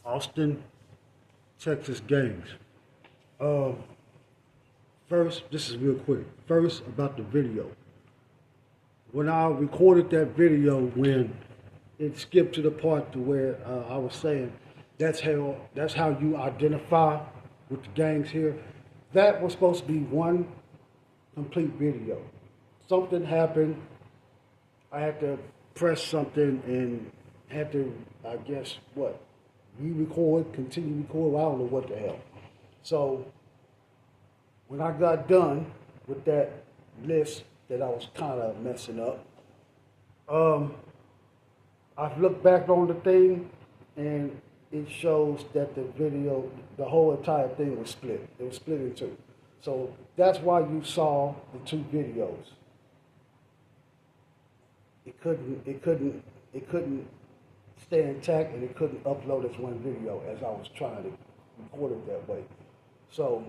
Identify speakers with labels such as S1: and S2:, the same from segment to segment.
S1: Austin, Texas games. Um, First, this is real quick. First, about the video. When I recorded that video, when it skipped to the part to where I was saying that's how you identify with the gangs here. That was supposed to be one complete video. Something happened. I had to press something and had to, I guess, re-record, continue record. I don't know what the hell. So when I got done with that list that I was kind of messing up, um, I looked back on the thing and it shows that the video, the whole entire thing was split. It was split in two. So that's why you saw the two videos. It couldn't stay intact and it couldn't upload as one video as I was trying to record it that way. So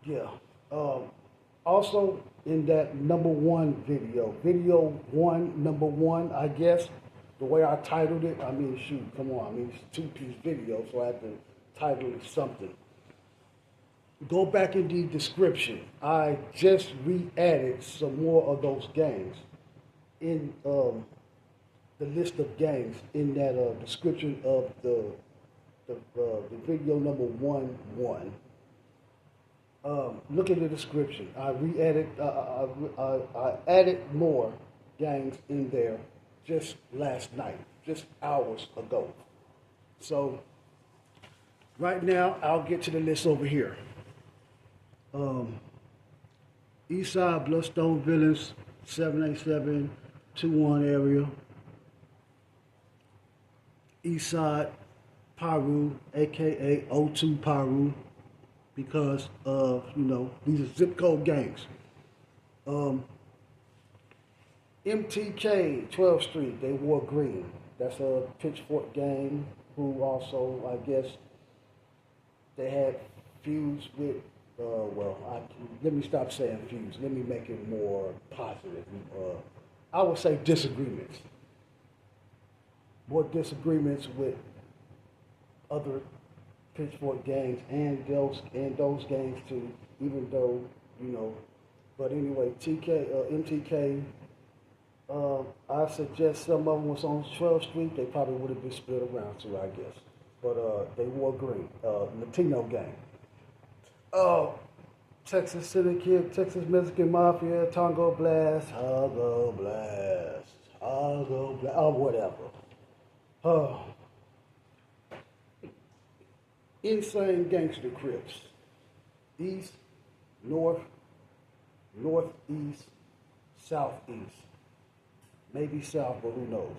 S1: yeah. Um, Also, in that number one video one, number one, I guess, the way I titled it, I mean, shoot, come on, I mean, it's a two-piece video, so I had to title it something. Go back in the description. I just re-added some more of those games in the list of games in that description of the video number one. Look at the description. I re-added, I added more gangs in there just last night, just hours ago. So right now, I'll get to the list over here. Um, Eastside Bloodstone Villains, 787-21 area. Eastside Paru, aka O2 Paru, because of, these are zip code gangs. Um, MTK, 12th Street, they wore green. That's a Pitchfork gang who also, I guess, they had feuds with, let me stop saying feuds. Let me make it more positive. I would say disagreements. More disagreements with other Pitchfork gangs and those gangs too, even though, but anyway, MTK, I suggest some of them was on 12th Street, they probably would have been split around too, I guess. But they wore green, Latino gang. Texas Syndicate, Texas Mexican Mafia, Tongo Blast, whatever. Uh, Insane Gangster Crips. East, North, Northeast, Southeast. Maybe South, but who knows.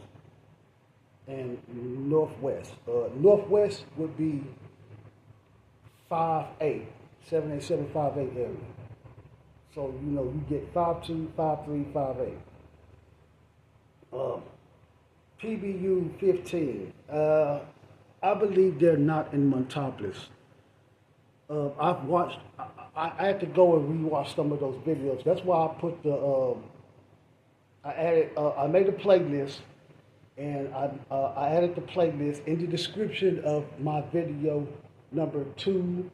S1: And Northwest. Northwest would be 5'8", 78758 area. So, you get 5'2", 5'3", 5'8". PBU 15. I believe they're not in Montopolis. I've watched. I had to go and rewatch some of those videos. That's why I put the. I added. I made a playlist, and I added the playlist in the description of my video number two.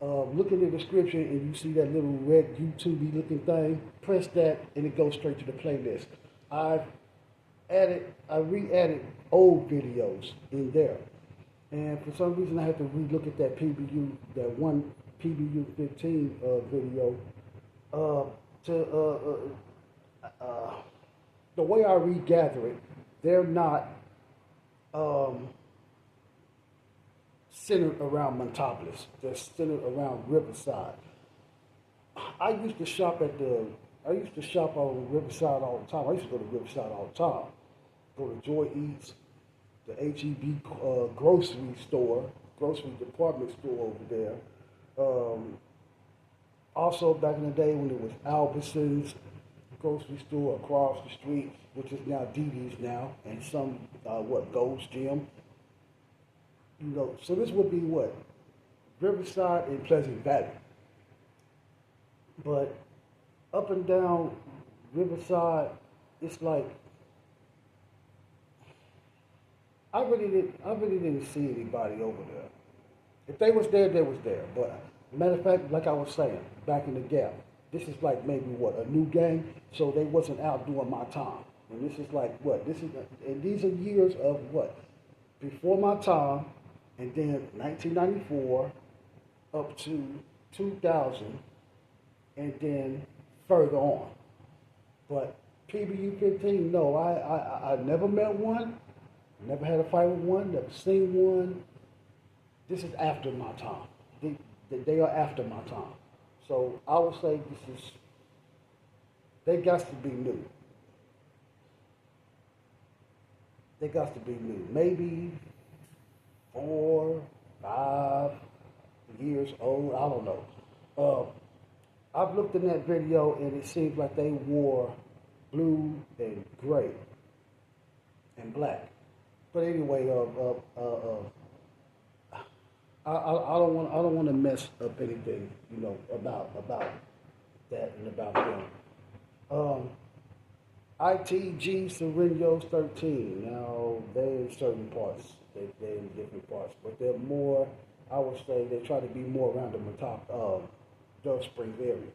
S1: Look in the description and you see that little red YouTube looking thing. Press that and it goes straight to the playlist. I re-added old videos in there. And for some reason I had to re-look at that that one PBU 15 video. The way I regather it, they're not centered around Montopolis. They're centered around Riverside. I used to shop on Riverside all the time. I used to go to Riverside all the time. Go to Joy Eats, the HEB grocery department store over there. Also, back in the day when it was Albertsons grocery store across the street, which is now DD's now, and some, Gold's Gym. So this would be what? Riverside and Pleasant Valley. But up and down Riverside, it's like I really didn't see anybody over there. If they was there, they was there. But matter of fact, like I was saying, back in the gap, this is like maybe what a new game, so they wasn't out doing my time. And this is like what this is, and these are years of what before my time, and then 1994 up to 2000, and then further on. But PBU 15, no, I never met one, never had a fight with one, never seen one. This is after my time. They are after my time. So I would say this is, they got to be new. They got to be new. Maybe 4, 5 years old. I don't know. I've looked in that video and it seems like they wore blue and gray and black. But anyway, I don't want to mess up anything, you know, about that and about them. ITG Serenos 13. Now they're in certain parts, they're in different parts, but they're more. I would say they try to be more around the top Dove Springs area.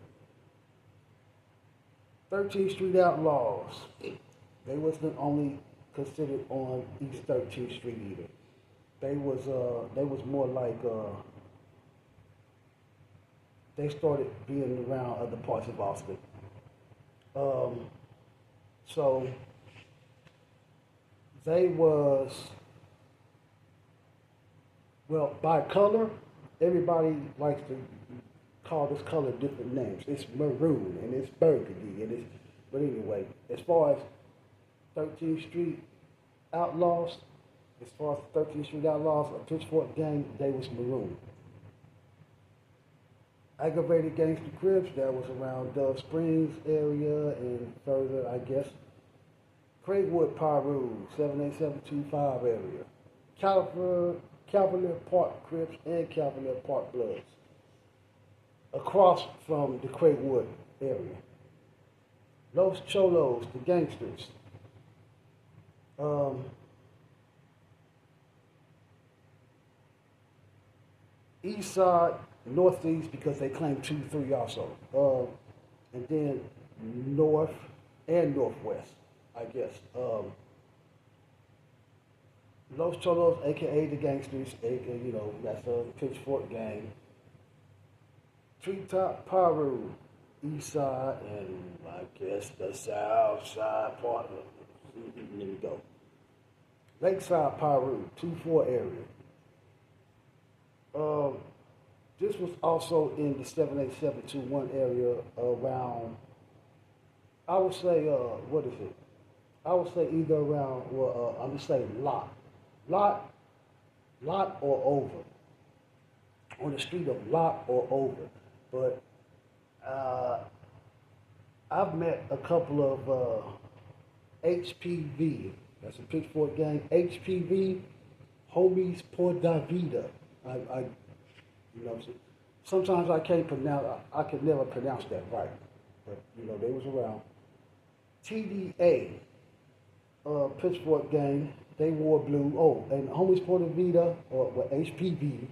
S1: 13th Street Outlaws. They wasn't only considered on East 13th Street either. They was more like they started being around other parts of Austin. So they was, well, by color, everybody likes to call this color different names. It's maroon and it's burgundy and it's, but anyway, as far as 13th Street Outlaws, as far as 13th Street Outlaws, a Pitchfork gang, they was maroon. Aggravated Gangster Crips, that was around Dove Springs area and further, I guess. Craigwood Piru, 78725 area. Cavalier Park Crips and Cavalier Park Bloods. Across from the Craigwood area. Los Cholos, the gangsters. East Side, Northeast, because they claim 2-3 also. And then North and Northwest, I guess. Los Cholos, aka the gangsters, aka, you know, that's a Pitchfork gang. Treetop Piru, East Side, and I guess the South Side part of it. Let me go. Lakeside Piru, 2-4 area. This was also in the 78721 area around, I would say, what is it? I would say either around, well, I'm going to say Lot or over. On the street of Lot or over. But I've met a couple of HPV, that's a Pitchfork gang, HPV, Homies Por Davida. I you know, sometimes I can't pronounce, I could never pronounce that right. But, you know, they was around. TDA, Pitchfork gang, they wore blue. Oh, and Homies Por Davida, or HPV,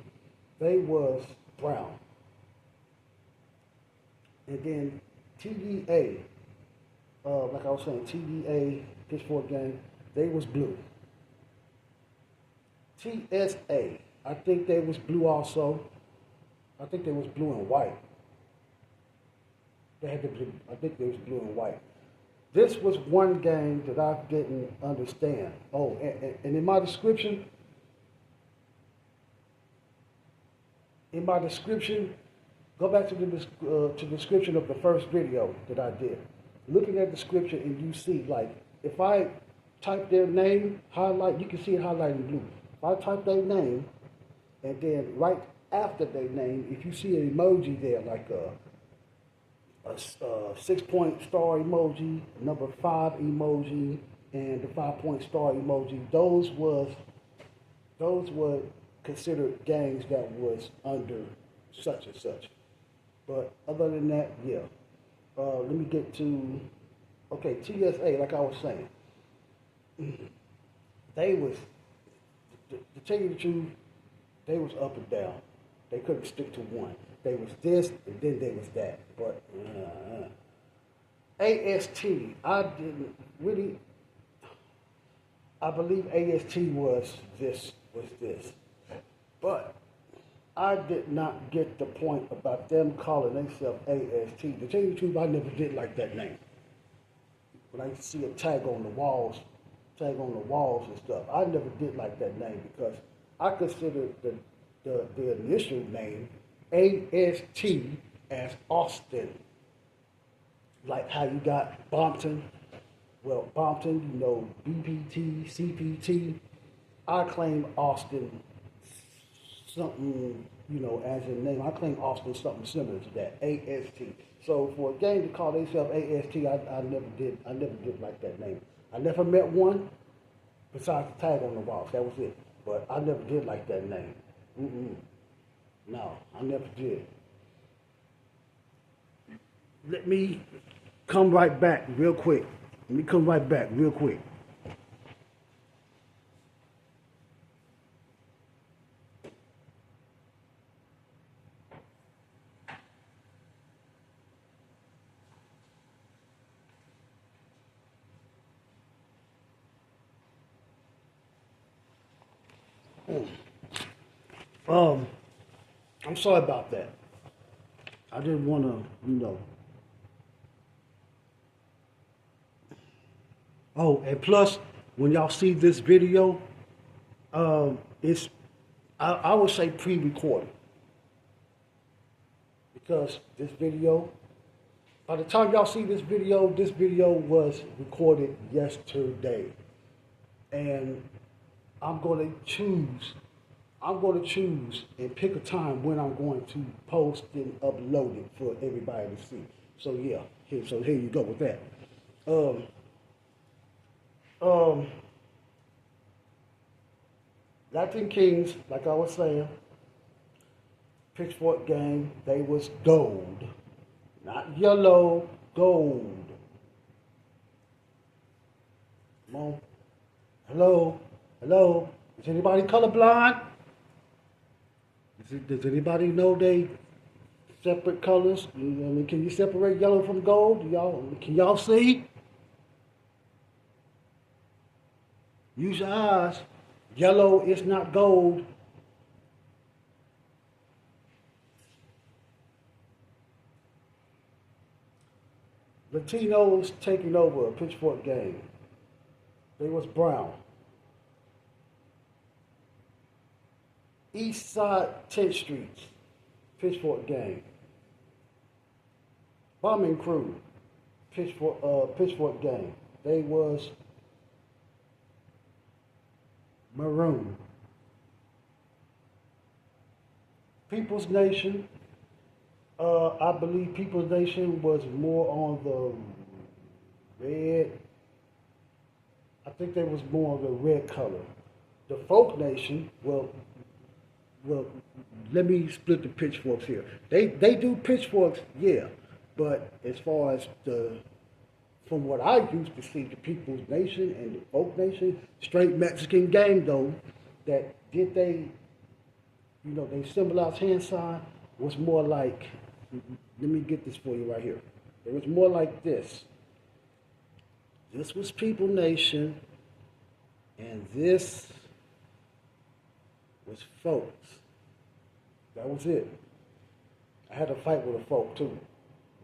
S1: they was brown. And then TDA, like I was saying, TDA, Pitchfork gang, they was blue. TSA, I think they was blue also. I think they was blue and white. They had to be, I think they was blue and white. This was one gang that I didn't understand. Oh, and in my description, go back to the description of the first video that I did. Looking at the description and you see, like, if I type their name, highlight, you can see it highlighted in blue. If I type their name, and then right after their name, if you see an emoji there, like a 6-point star emoji, number 5 emoji, and the 5-point star emoji, those were considered gangs that was under such and such. But other than that, yeah. Let me get to, okay, TSA, like I was saying. They was to tell you the truth, they was up and down. They couldn't stick to one. They was this, and then they was that. But AST, I didn't really. I believe AST was this, but I did not get the point about them calling themselves AST. To tell you the truth, I never did like that name. When I used to see a tag on the walls and stuff, I never did like that name because I considered the initial name AST as Austin. Like how you got Bompton. Well, Bompton, you know, BPT, CPT. I claim Austin something, you know, as a name. I claim Austin something similar to that, AST. So for a game to call themselves AST, I never did like that name. I never met one besides the tag on the walls. That was it. But I never did like that name. No, I never did. Let me come right back real quick. I'm sorry about that. I didn't want to, you know. Oh, and plus, when y'all see this video, it's, I would say pre-recorded. Because this video, by the time y'all see this video was recorded yesterday. And I'm going to choose and pick a time when I'm going to post and upload it for everybody to see. So yeah, here you go with that. Latin Kings, like I was saying, Pitchfork Gang, they was gold. Not yellow, gold. Come on. Hello? Is anybody colorblind? Does anybody know they separate colors? I mean, can you separate yellow from gold? Can y'all see? Use your eyes. Yellow is not gold. Latinos taking over a Pitchfork Gang. They was brown. East Side 10th Street, Pitchfork Gang. Bombing Crew, Pitchfork Gang. They was maroon. People's Nation, I believe People's Nation was more on the red. I think they was more on the red color. The Folk Nation, well, let me split the pitchforks here. They do pitchforks, yeah, but as far as from what I used to see, the People's Nation and the Folk Nation, straight Mexican gang though, that did they symbolized hand sign was more like, let me get this for you right here. It was more like this. This was People Nation, and this was Folks. That was it. I had a fight with a folk too.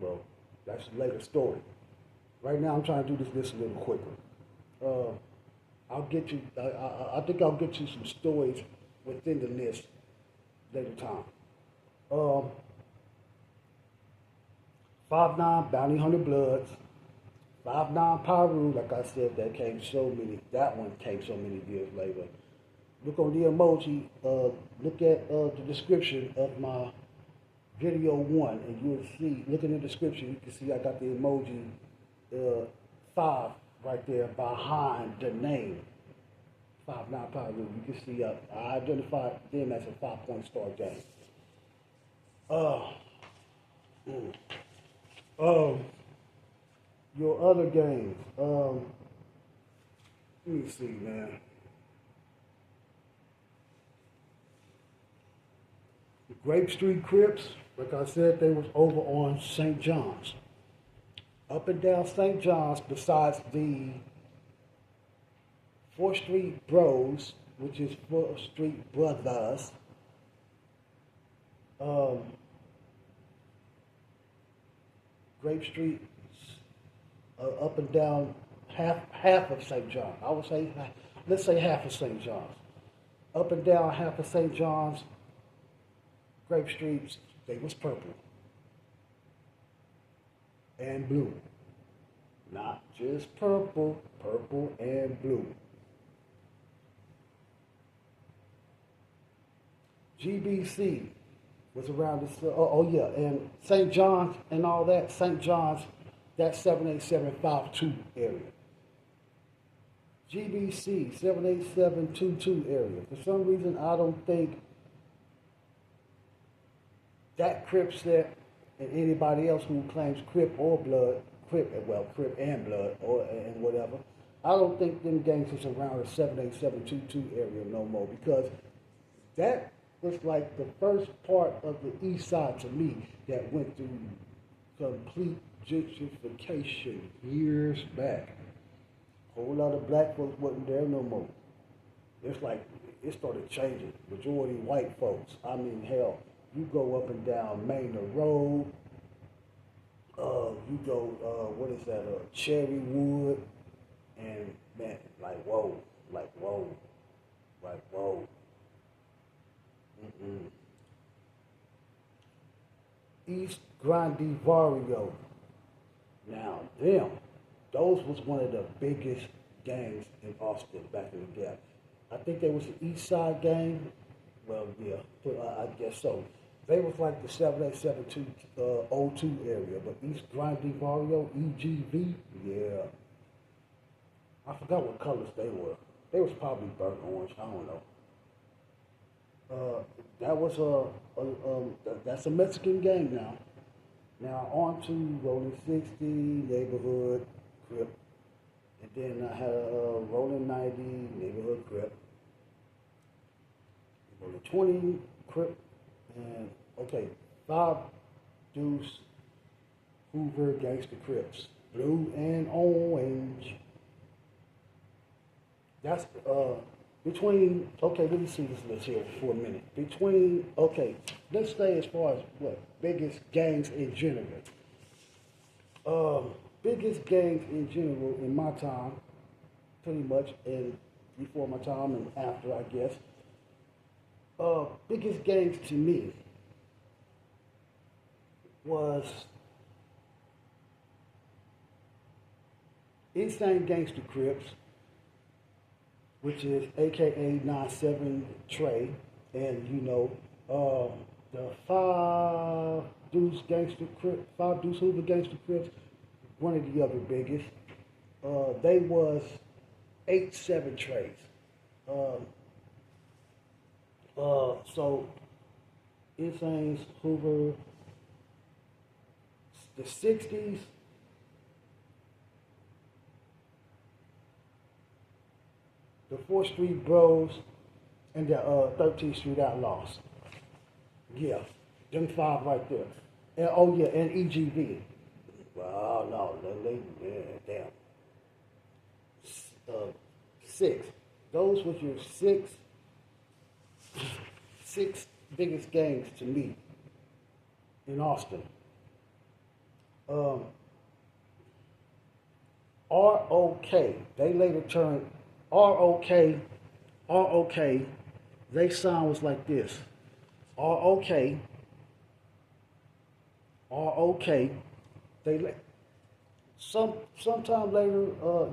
S1: Well, that's a later story. Right now, I'm trying to do this list a little quicker. I'll get you. I think I'll get you some stories within the list later time. 5'9" Bounty Hunter Bloods. 5'9" Piru, like I said, that one came so many years later. Look on the emoji, look at the description of my video 1, and you'll see, look in the description, you can see I got the emoji 5 right there behind the name. 5'9" Piru. You can see I identified them as a 5-point star gang. Your other games. Let me see, man. Grape Street Crips, like I said, they was over on St. John's. Up and down St. John's, besides the 4th Street Bros, which is 4th Street Brothers, Grape Street, up and down half of St. John. I would say, let's say half of St. John's. Up and down half of St. John's, Grape Streets, they was purple and blue. Not just purple, purple and blue. GBC was around this, oh yeah, and St. John's and all that, St. John's, that 78752 area. GBC, 78722 area. For some reason, I don't think that Crip set and anybody else who claims Crip or Blood, Crip and Blood, and whatever, I don't think them gangsters around the 78722 area no more, because that was like the first part of the East Side to me that went through complete gentrification years back. A whole lot of black folks wasn't there no more. It's like it started changing. Majority white folks. I mean, hell, you go up and down Manor Road. You go, what is that? Cherrywood, and man, like whoa. East Grande Barrio. Now, those was one of the biggest gangs in Austin back in the day. I think they was the East Side gang. Well, yeah, I guess so. They was like the 787202 area, but East Grande Barrio, EGV, yeah. I forgot what colors they were. They was probably burnt orange. I don't know. That was that's a Mexican gang now. Now on to Rolling 60, Neighborhood, Crip. And then I had a Rolling 90, Neighborhood, Crip. Rolling 20, Crip. And, okay, 5 Deuce, Hoover, Gangsta Crips. Blue and orange. That's, between, okay, let me see this list here for a minute. Between, okay, let's say as far as what, biggest gangs in general. Biggest gangs in general in my time, pretty much, and before my time and after, I guess. Biggest gangs to me was Insane Gangsta Crips, which is AKA 97 Trey, and you know, the 5 Deuce Gangsta Crips, 5 Deuce Hoover Gangsta Crips, one of the other biggest. They was 8-7 Treys. So Insane's Hoover, the 60s. The 4th Street Bros, and the 13th Street Outlaws. Yeah, them 5 right there. And, oh yeah, and EGV. Well, no, damn. 6. Those was your six biggest gangs to me in Austin. ROK, they later turned ROK, they sound was like this. ROK, they sometime later,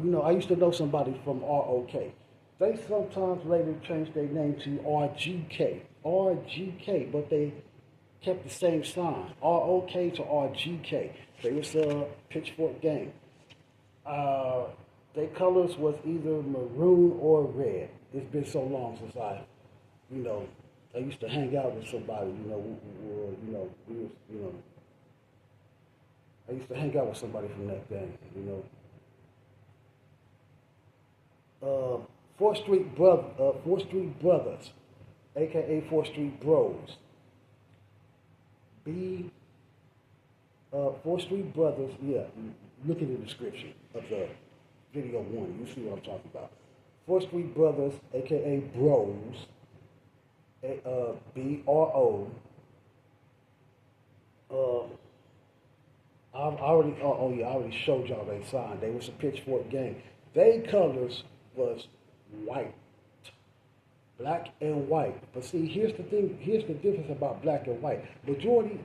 S1: you know, I used to know somebody from ROK. They sometimes later changed their name to RGK, but they kept the same sign, ROK to RGK. They was a Pitchfork gang. Their colors was either maroon or red. It's been so long since I used to hang out with somebody, I used to hang out with somebody from that gang, 4th Street Brothers, aka 4th Street Bros. B, 4th Street Brothers, yeah, look at the description of the video one, you see what I'm talking about. 4th Street Brothers, aka Bros, BRO. I already showed y'all they signed. They was a Pitchfork gang. They colors was white, black and white. But see, here's the thing. Here's the difference about black and white. Majority,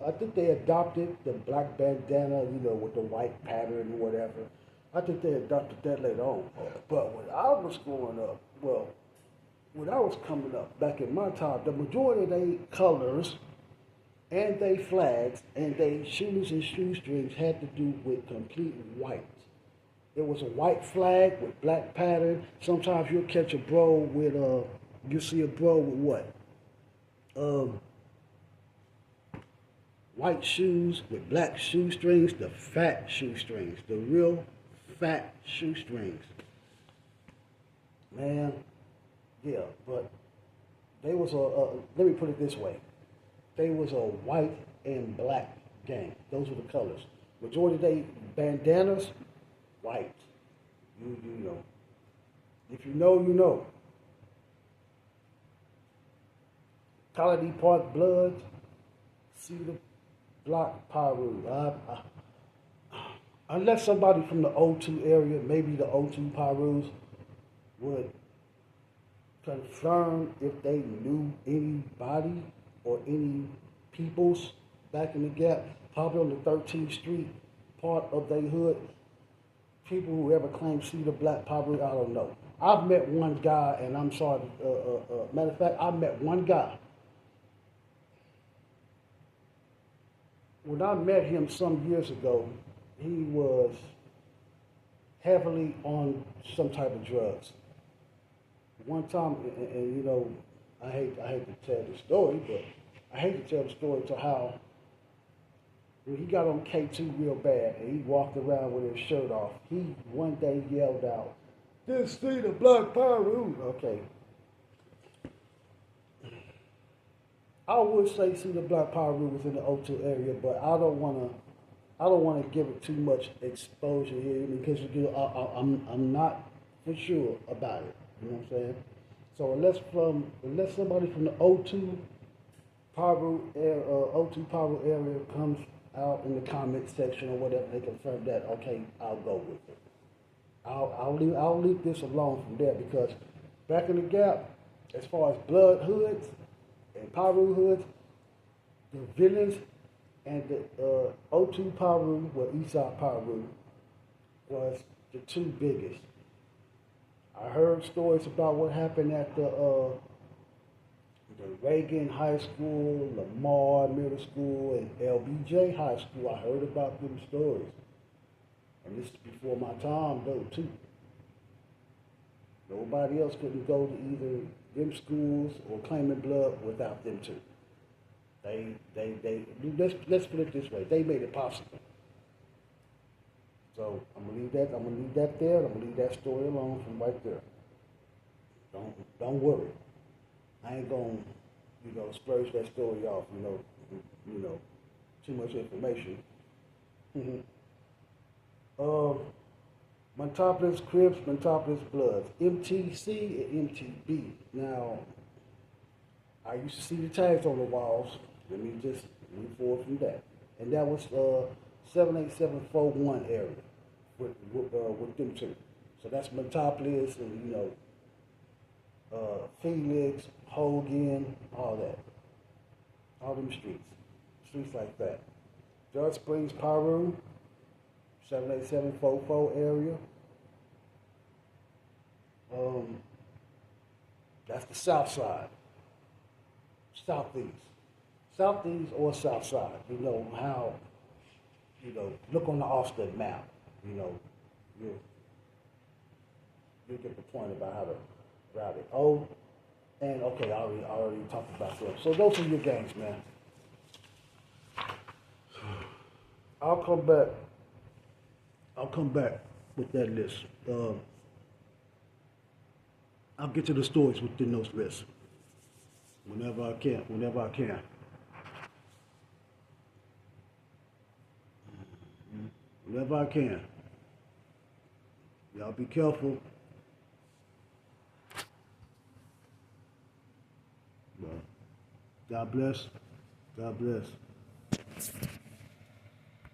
S1: I think they adopted the black bandana, with the white pattern or whatever. I think they adopted that later on. But when I was growing up, well, when I was coming up back in my time, the majority of they colors and they flags and they shoes and shoestrings had to do with complete white. It was a white flag with black pattern. Sometimes you'll catch a bro with you see a bro with what? White shoes with black shoestrings, the fat shoestrings, the real fat shoestrings. Man, yeah, but they was let me put it this way. They was a white and black gang. Those were the colors. Majority of they bandanas, white. You know. If you know, you know. Colony Park Bloods, Cedar Block Piru. Unless somebody from the O2 area, maybe the O2 Pirus, would confirm if they knew anybody or any peoples back in the Gap, probably on the 13th Street part of their hood. People who ever claimed Cedar Black Piru, I don't know. I've met one guy, and I'm sorry, matter of fact, I met one guy. When I met him some years ago, he was heavily on some type of drugs. One time, and I hate to tell the story, but I hate to tell the story to how when he got on K2 real bad and he walked around with his shirt off, he one day yelled out, "This Cedar Black Piru." Okay. I would say Cedar Black Piru was in the O2 area, but I don't want to give it too much exposure here because I'm not for sure about it. You know what I'm saying? So unless somebody from the O2 Piru area comes out in the comment section or whatever, they confirm that. Okay, I'll go with it. I'll leave this alone from there because back in the Gap, as far as blood hoods and Piru hoods, the villains and the O2 Piru, well, Eastside Piru, was the two biggest. I heard stories about what happened at the Reagan High School, Lamar Middle School, and LBJ High School. I heard about them stories. And this is before my time, though, too. Nobody else couldn't go to either them schools or claiming blood without them two. Let's put it this way. They made it possible. So I'm gonna leave that there. I'm gonna leave that story alone from right there. Don't worry. I ain't gonna, splurge that story off. Too much information. Montopolis Crips, Montopolis Bloods, MTC and MTB. Now, I used to see the tags on the walls. Let me just move forward from that. And that was 78741 area with them two. So that's Montopolis and, Felix, Hogan, all that. All them streets like that. George Springs, Piru, 78744 area. That's the south side. Southeast or south side. How, look on the Austin map. You'll get the point about how to route it. Oh, and okay, I already talked about that. So those are your games, man. I'll come back with that list. I'll get to the stories within those lists whenever I can. whatever I can. Y'all be careful. Well, God bless. God bless.